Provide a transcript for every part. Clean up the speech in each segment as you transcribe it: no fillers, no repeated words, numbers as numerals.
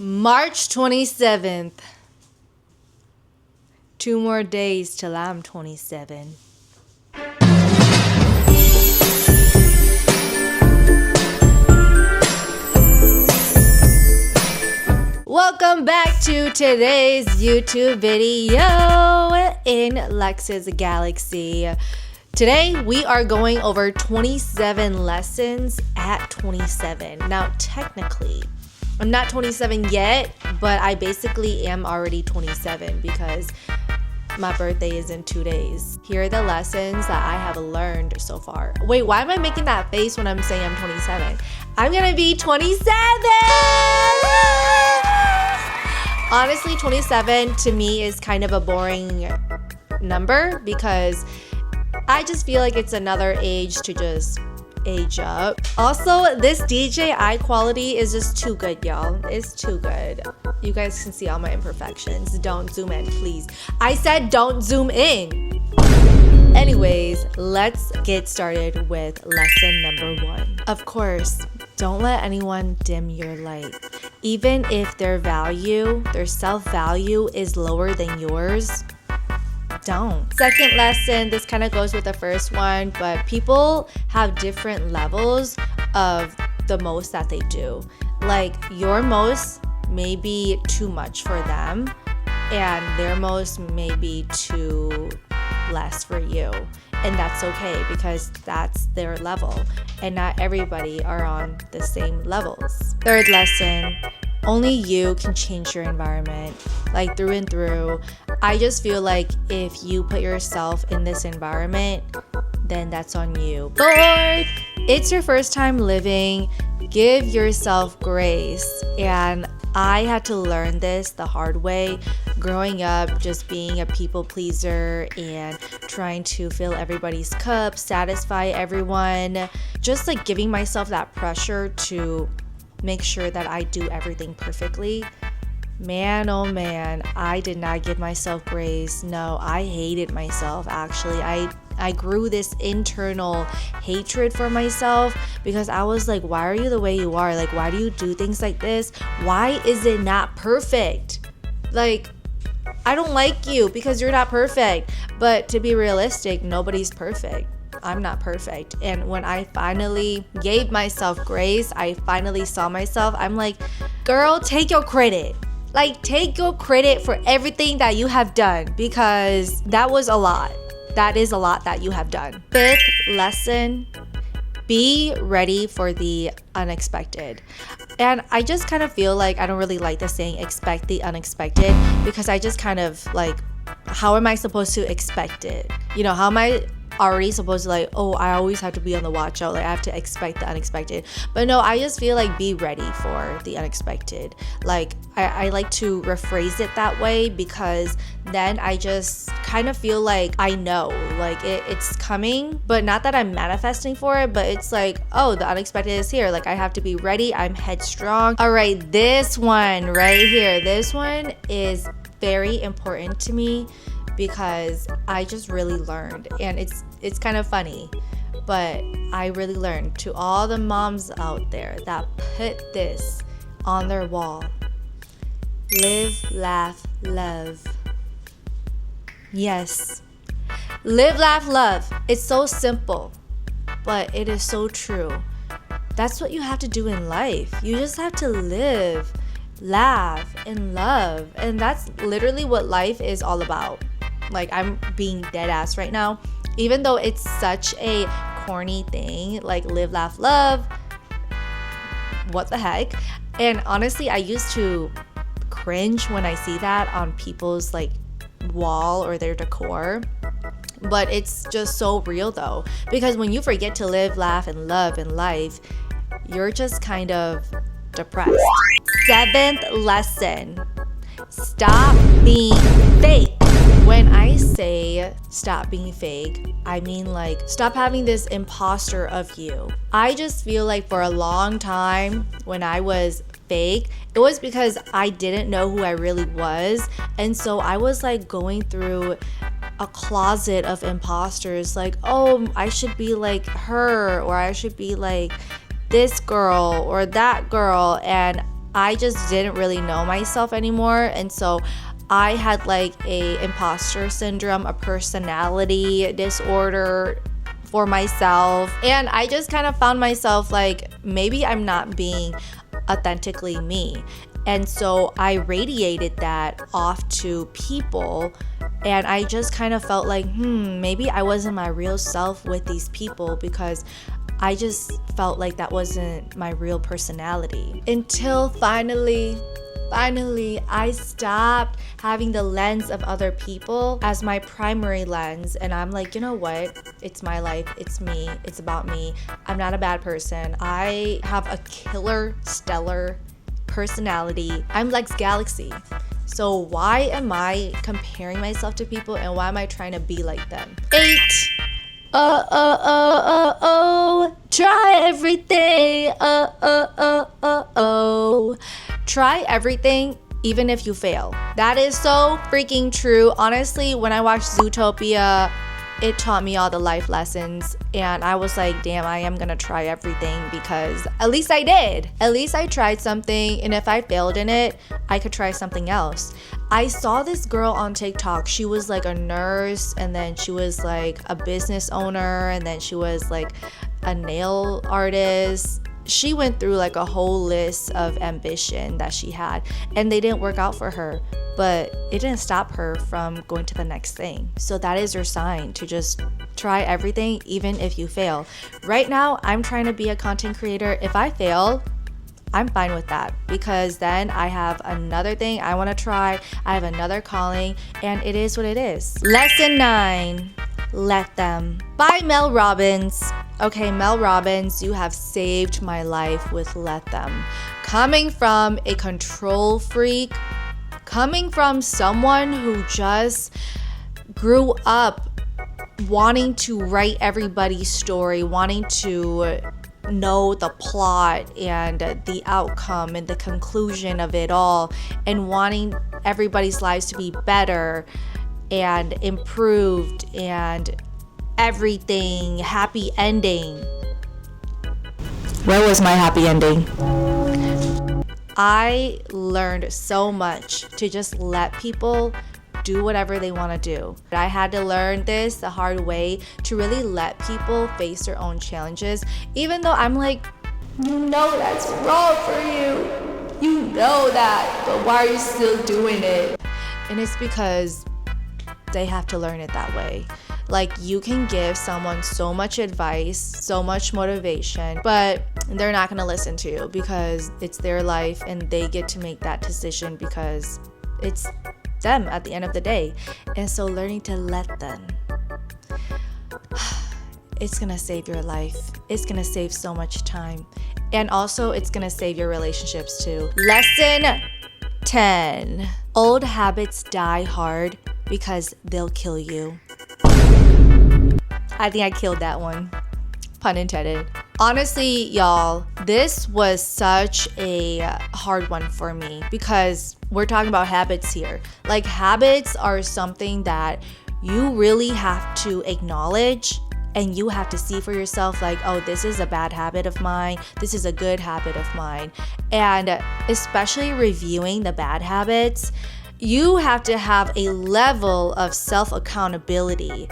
March 27th. 2 more days till I'm 27. Welcome back to today's YouTube video in Lex's Galaxy. Today we are going over 27 lessons at 27. Now technically, I'm not 27 yet, but I basically am already 27 because my birthday is in 2 days. Here are the lessons that I have learned so far. Wait, why am I making that face when I'm saying I'm 27? I'm gonna be 27! Honestly, 27 to me is kind of a boring number because I just feel like it's another age to just age up. Also, this DJI quality is just too good, y'all. It's too good. You guys can see all my imperfections. Don't zoom in, please. I said don't zoom in. Anyways, let's get started with lesson number 1. Of course, don't let anyone dim your light. Even if their self-value is lower than yours, don't. Second lesson, this kind of goes with the first one, but people have different levels of the most that they do. Like your most may be too much for them and their most may be too less for you, and that's okay because that's their level and not everybody are on the same levels. Third lesson, only you can change your environment, like through and through. I just feel like if you put yourself in this environment, then that's on you. Fourth, it's your first time living. Give yourself grace. And I had to learn this the hard way. Growing up, just being a people pleaser and trying to fill everybody's cup, satisfy everyone, just like giving myself that pressure to make sure that I do everything perfectly. Man, oh man, I did not give myself grace. No, I hated myself actually. I grew this internal hatred for myself because I was like, why are you the way you are? Like, why do you do things like this? Why is it not perfect? Like, I don't like you because you're not perfect. But to be realistic, nobody's perfect. I'm not perfect. And when I finally gave myself grace, I finally saw myself, I'm like, girl, take your credit. Like, take your credit for everything that you have done because that was a lot. That is a lot that you have done. Fifth lesson, be ready for the unexpected. And I just kind of feel like I don't really like the saying expect the unexpected because I just kind of like, how am I supposed to expect it? You know, how am I already supposed to like, oh, I always have to be on the watch out, like I have to expect the unexpected? But no, I just feel like be ready for the unexpected. Like I like to rephrase it that way because then I just kind of feel like I know like it's coming, but not that I'm manifesting for it, but it's like, oh, the unexpected is here. Like I have to be ready. I'm headstrong. All right, this one right here, this one is very important to me because I just really learned, and it's kind of funny, but I really learned. To all the moms out there that put this on their wall: live, laugh, love. Yes, live, laugh, love. It's so simple, but it is so true. That's what you have to do in life. You just have to live, laugh, and love, and that's literally what life is all about. Like, I'm being dead ass right now, even though it's such a corny thing, like live, laugh, love. What the heck? And honestly, I used to cringe when I see that on people's like wall or their decor, but it's just so real though, because when you forget to live, laugh, and love in life, you're just kind of depressed. Seventh lesson, stop being fake. When I say stop being fake, I mean like stop having this imposter of you. I just feel like for a long time when I was fake, it was because I didn't know who I really was. And so I was like going through a closet of imposters, like, oh, I should be like her, or I should be like this girl or that girl. And I just didn't really know myself anymore. And so I had like a imposter syndrome, a personality disorder for myself. And I just kind of found myself like, maybe I'm not being authentically me. And so I radiated that off to people, and I just kind of felt like, maybe I wasn't my real self with these people, because I just felt like that wasn't my real personality. Until finally, I stopped having the lens of other people as my primary lens. And I'm like, you know what? It's my life. It's me. It's about me. I'm not a bad person. I have a killer, stellar personality. I'm Lex Galaxy. So why am I comparing myself to people, and why am I trying to be like them? 8. Try everything. Try everything, even if you fail. That is so freaking true. Honestly, when I watched Zootopia, it taught me all the life lessons, and I was like, damn, I am gonna try everything, because at least I did. At least I tried something, and if I failed in it, I could try something else. I saw this girl on TikTok. She was like a nurse, and then she was like a business owner, and then she was like a nail artist. She went through like a whole list of ambition that she had, and they didn't work out for her, but it didn't stop her from going to the next thing. So that is your sign to just try everything, even if you fail. Right now, I'm trying to be a content creator. If I fail, I'm fine with that, because then I have another thing I want to try. I have another calling, and it is what it is. Lesson 9, let them. By Mel Robbins. Okay, Mel Robbins, you have saved my life with let them. Coming from a control freak, coming from someone who just grew up wanting to write everybody's story, wanting to know the plot and the outcome and the conclusion of it all, and wanting everybody's lives to be better and improved and everything, happy ending. Where was my happy ending? I learned so much to just let people do whatever they want to do. I had to learn this the hard way, to really let people face their own challenges, even though I'm like, you know that's wrong for you. You know that, but why are you still doing it? And it's because they have to learn it that way. Like, you can give someone so much advice, so much motivation, but they're not gonna listen to you, because it's their life and they get to make that decision, because it's them at the end of the day. And so learning to let them, it's gonna save your life. It's gonna save so much time. And also, it's gonna save your relationships too. Lesson 10. Old habits die hard because they'll kill you. I think I killed that one. Pun intended. Honestly, y'all, this was such a hard one for me, because we're talking about habits here. Like, habits are something that you really have to acknowledge, and you have to see for yourself, like, oh, this is a bad habit of mine, this is a good habit of mine. And especially reviewing the bad habits, you have to have a level of self-accountability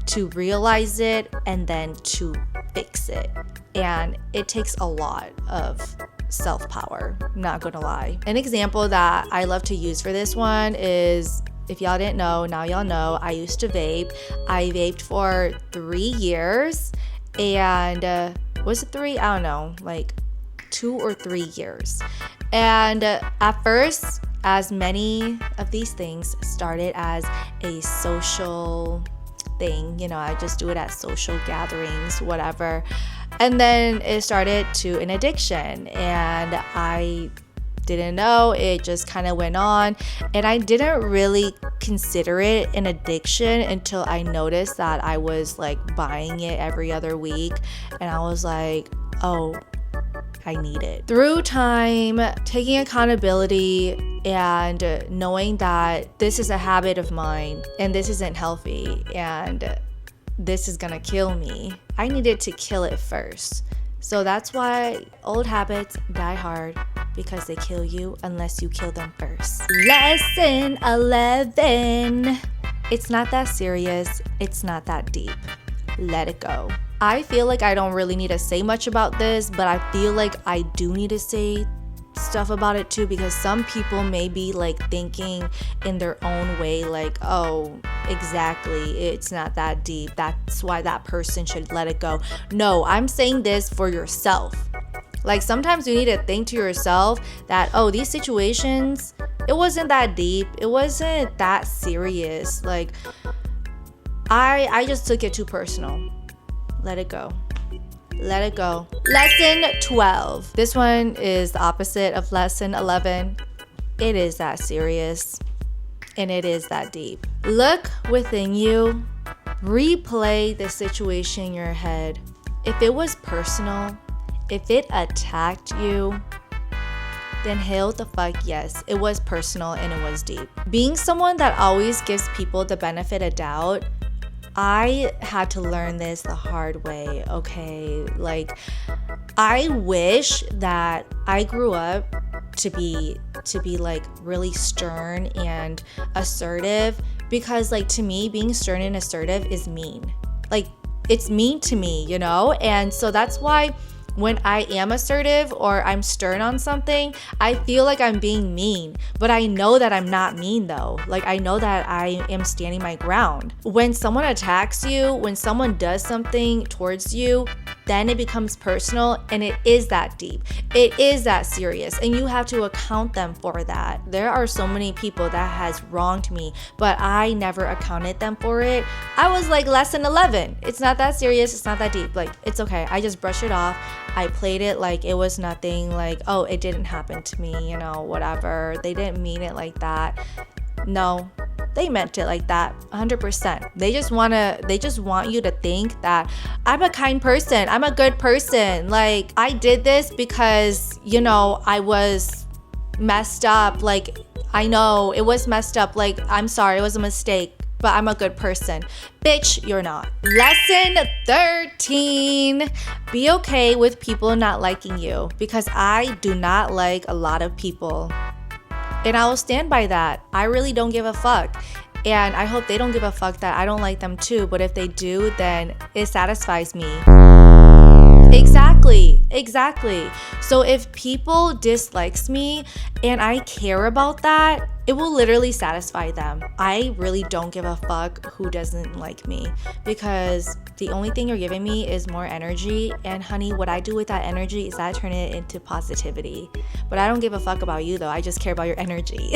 to realize it and then to fix it. And it takes a lot of self-power, not gonna lie. An example that I love to use for this one is, if y'all didn't know, now y'all know, I used to vape. I vaped for 3 years, and was it 3? I don't know, like 2 or 3 years. And at first, as many of these things started as a social thing, you know, I just do it at social gatherings, whatever. And then it started to an addiction, and I didn't know, it just kind of went on, and I didn't really consider it an addiction until I noticed that I was like buying it every other week, and I was like, oh, I need it. Through time, taking accountability and knowing that this is a habit of mine and this isn't healthy and this is gonna kill me, I needed to kill it first So that's why old habits die hard, because they kill you unless you kill them first. Lesson 11. It's not that serious. It's not that deep. Let it go. I feel like I don't really need to say much about this, but I feel like I do need to say stuff about it too, because some people may be like thinking in their own way, like, oh, exactly, it's not that deep, that's why that person should let it go. No, I'm saying this for yourself. Like, sometimes you need to think to yourself that, oh, these situations, it wasn't that deep, it wasn't that serious, like I just took it too personal. Let it go. Let it go. Lesson 12. This one is the opposite of lesson 11. It is that serious and it is that deep. Look within you. Replay the situation in your head. If it was personal, if it attacked you, then hell the fuck yes, it was personal and it was deep. Being someone that always gives people the benefit of doubt, I had to learn this the hard way, okay? Like, I wish that I grew up to be like really stern and assertive, because like to me, being stern and assertive is mean. Like, it's mean to me, you know? And so that's why when I am assertive or I'm stern on something, I feel like I'm being mean, but I know that I'm not mean though. Like, I know that I am standing my ground. When someone attacks you, when someone does something towards you, then it becomes personal and it is that deep. It is that serious, and you have to account them for that. There are so many people that has wronged me, but I never accounted them for it. I was like, lesson 11. It's not that serious. It's not that deep. Like, it's okay. I just brush it off. I played it like it was nothing, like, oh, it didn't happen to me, you know, whatever. They didn't mean it like that. No, they meant it like that, 100%. They just want you to think that I'm a kind person, I'm a good person. Like, I did this because, you know, I was messed up. Like, I know it was messed up. Like, I'm sorry, it was a mistake, but I'm a good person. Bitch, you're not. Lesson 13. Be okay with people not liking you, because I do not like a lot of people. And I will stand by that. I really don't give a fuck. And I hope they don't give a fuck that I don't like them too. But if they do, then it satisfies me. Exactly. So if people dislikes me and I care about that, it will literally satisfy them. I really don't give a fuck who doesn't like me, because the only thing you're giving me is more energy. And honey, what I do with that energy is I turn it into positivity. But I don't give a fuck about you though. I just care about your energy.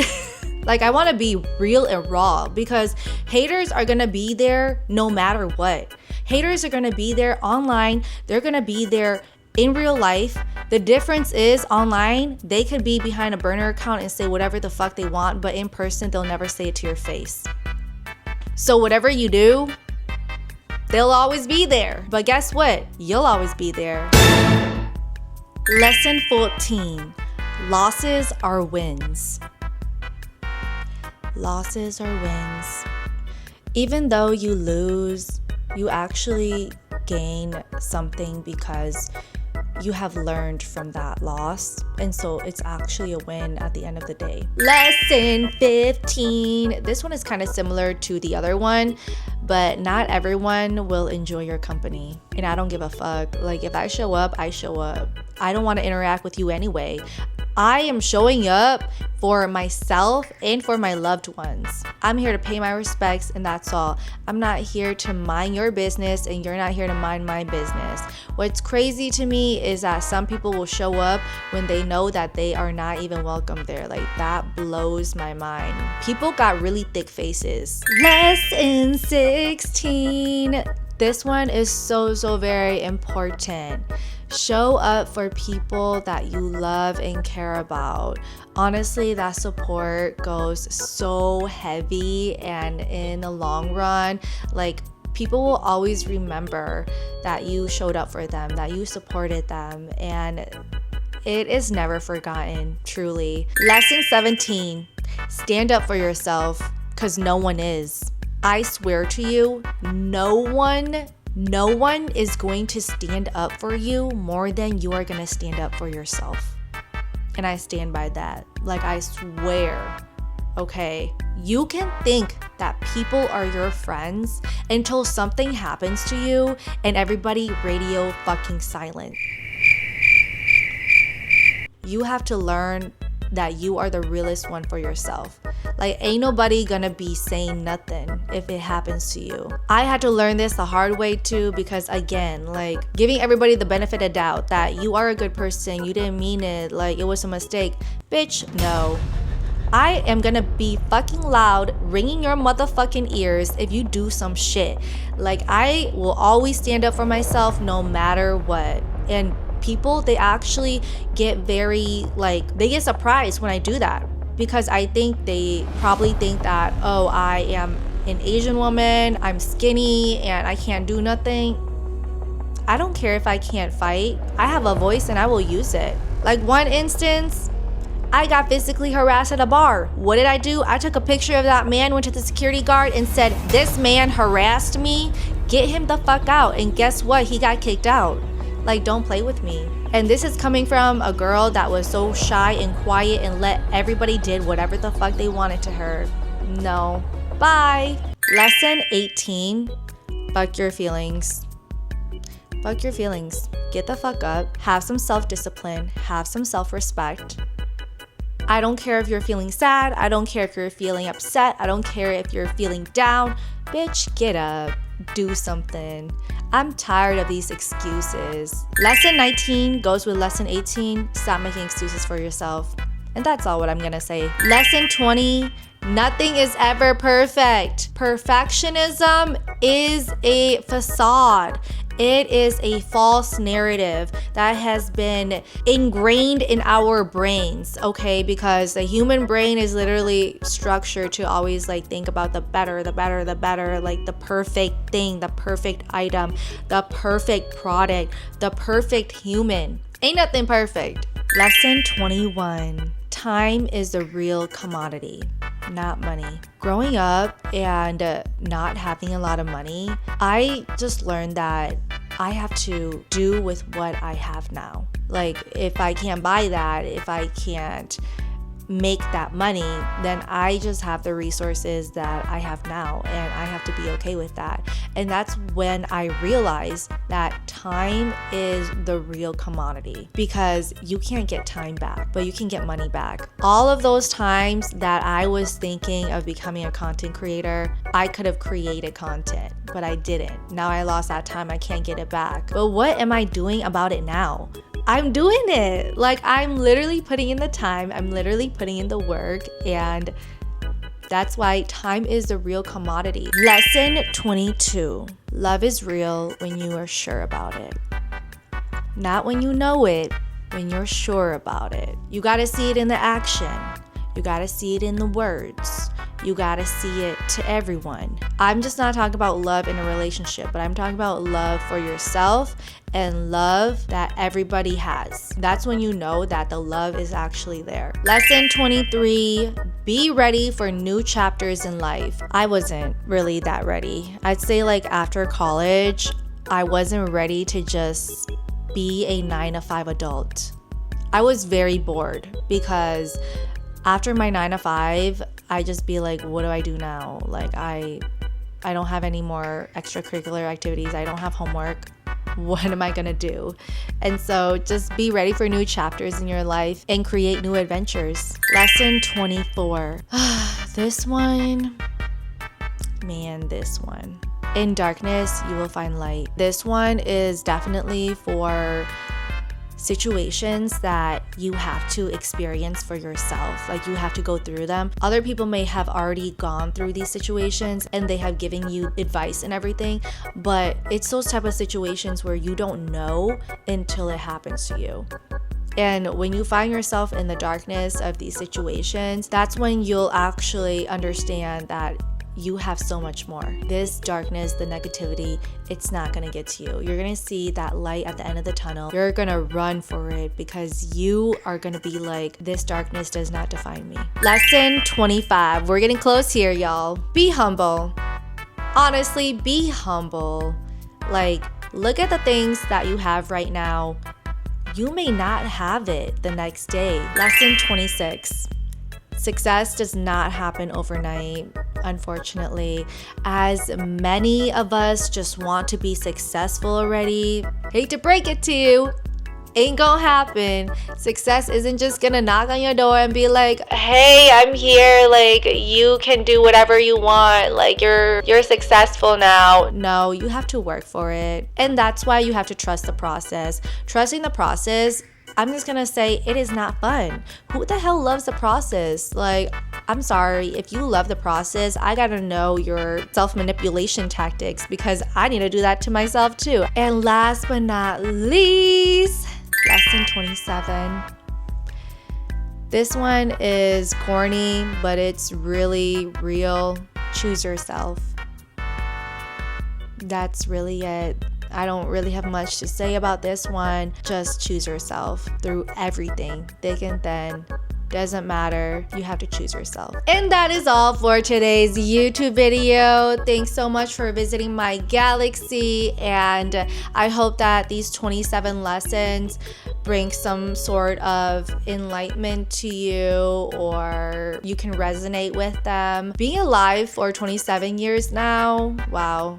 Like, I want to be real and raw, because haters are going to be there no matter what. Haters are going to be there online. They're going to be there in real life. The difference is, online, they could be behind a burner account and say whatever the fuck they want, but in person, they'll never say it to your face. So whatever you do, they'll always be there. But guess what? You'll always be there. Lesson 14. Losses are wins. Losses are wins. Even though you lose, you actually gain something, because you have learned from that loss, and so it's actually a win at the end of the day. Lesson 15. This one is kind of similar to the other one, but not everyone will enjoy your company, and I don't give a fuck. Like, if I show up, I show up. I don't want to interact with you anyway. I am showing up for myself and for my loved ones. I'm here to pay my respects, and that's all. I'm not here to mind your business, and you're not here to mind my business. What's crazy to me is that some people will show up when they know that they are not even welcome there. Like, that blows my mind. People got really thick faces. Lesson 16. This one is so very important. Show up for people that you love and care about. Honestly, that support goes so heavy, and in the long run, like, people will always remember that you showed up for them, that you supported them, and it is never forgotten, truly. Lesson 17. Stand up for yourself, because no one is. I swear to you, no one No one is going to stand up for you more than you are going to stand up for yourself. And I stand by that. Like, I swear. Okay, you can think that people are your friends until something happens to you and everybody radio fucking silent. You have to learn that you are the realest one for yourself. Like, ain't nobody gonna be saying nothing if it happens to you. I had to learn this the hard way too, because again, like, giving everybody the benefit of doubt that you are a good person, you didn't mean it, like it was a mistake. Bitch, no. I am gonna be fucking loud, ringing your motherfucking ears if you do some shit. Like, I will always stand up for myself no matter what. And people, they actually get very, like, they get surprised when I do that. Because I think they probably think that, oh, I am an Asian woman, I'm skinny, and I can't do nothing. I don't care if I can't fight. I have a voice and I will use it. Like, one instance, I got physically harassed at a bar. What did I do? I took a picture of that man, went to the security guard and said, this man harassed me, get him the fuck out. And guess what? He got kicked out. Like, don't play with me. And this is coming from a girl that was so shy and quiet and let everybody did whatever the fuck they wanted to her. No. Bye. Lesson 18, fuck your feelings. Fuck your feelings. Get the fuck up. Have some self-discipline. Have some self-respect. I don't care if you're feeling sad. I don't care if you're feeling upset. I don't care if you're feeling down. Bitch, get up. Do something. I'm tired of these excuses. Lesson 19 goes with lesson 18. Stop making excuses for yourself. And that's all what I'm gonna say. Lesson 20. Nothing is ever perfect. Perfectionism is a facade. It is a false narrative that has been ingrained in our brains, okay? Because the human brain is literally structured to always like think about the better, like the perfect thing, the perfect item, the perfect product, the perfect human. Ain't nothing perfect. Lesson 21. Time is the real commodity, not money. Growing up and not having a lot of money, I just learned that I have to do with what I have now. Like, if I can't buy that, if I can't make that money, then I just have the resources that I have now, and I have to be okay with that. And that's when I realized that time is the real commodity, because you can't get time back, but you can get money back. All of those times that I was thinking of becoming a content creator, I could have created content, but I didn't. Now I lost that time, I can't get it back. But what am I doing about it now? I'm doing it. Like, I'm literally putting in the time, I'm literally putting in the work, and that's why time is the real commodity. Lesson 22. Love is real when you are sure about it. Not when you know it, when you're sure about it. You gotta see it in the action. You gotta see it in the words. You gotta see it to everyone. I'm just not talking about love in a relationship, but I'm talking about love for yourself and love that everybody has. That's when you know that the love is actually there. Lesson 23, be ready for new chapters in life. I wasn't really that ready. I'd say like after college, I wasn't ready to just be a 9-to-5 adult. I was very bored because after my 9-to-5, I just be like, what do I do now? Like, I don't have any more extracurricular activities. I don't have homework. What am I gonna do? And so just be ready for new chapters in your life and create new adventures. Lesson 24. This one. In darkness, you will find light. This one is definitely for situations that you have to experience for yourself. Like, you have to go through them. Other people may have already gone through these situations and they have given you advice and everything, but it's those type of situations where you don't know until it happens to you. And when you find yourself in the darkness of these situations, that's when you'll actually understand that you have so much more. This darkness, the negativity, it's not gonna get to you. You're gonna see that light at the end of the tunnel. You're gonna run for it because you are gonna be like, this darkness does not define me. Lesson 25. We're getting close here, y'all. Be humble. Honestly, be humble. Like, look at the things that you have right now. You may not have it the next day. Lesson 26. Success does not happen overnight, unfortunately. As many of us just want to be successful already, hate to break it to you, ain't gonna happen. Success isn't just gonna knock on your door and be like, hey, I'm here, like you can do whatever you want, like you're successful now. No, you have to work for it. And that's why you have to trust the process. Trusting the process, I'm just gonna say, it is not fun. Who the hell loves the process? Like, I'm sorry, if you love the process, I gotta know your self-manipulation tactics, because I need to do that to myself too. And last but not least, lesson 27. This one is corny, but it's really real. Choose yourself. That's really it. I don't really have much to say about this one. Just choose yourself through everything, thick and thin. Doesn't matter. You have to choose yourself. And that is all for today's YouTube video. Thanks so much for visiting my galaxy, and I hope that these 27 lessons bring some sort of enlightenment to you, or you can resonate with them. Being alive for 27 years now, wow.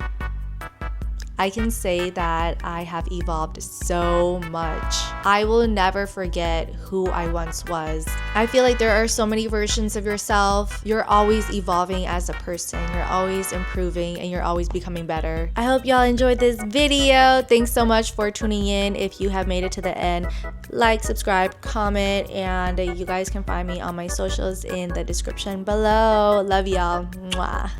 I can say that I have evolved so much. I will never forget who I once was. I feel like there are so many versions of yourself. You're always evolving as a person. You're always improving and you're always becoming better. I hope y'all enjoyed this video. Thanks so much for tuning in. If you have made it to the end, like, subscribe, comment, and you guys can find me on my socials in the description below. Love y'all. Mwah.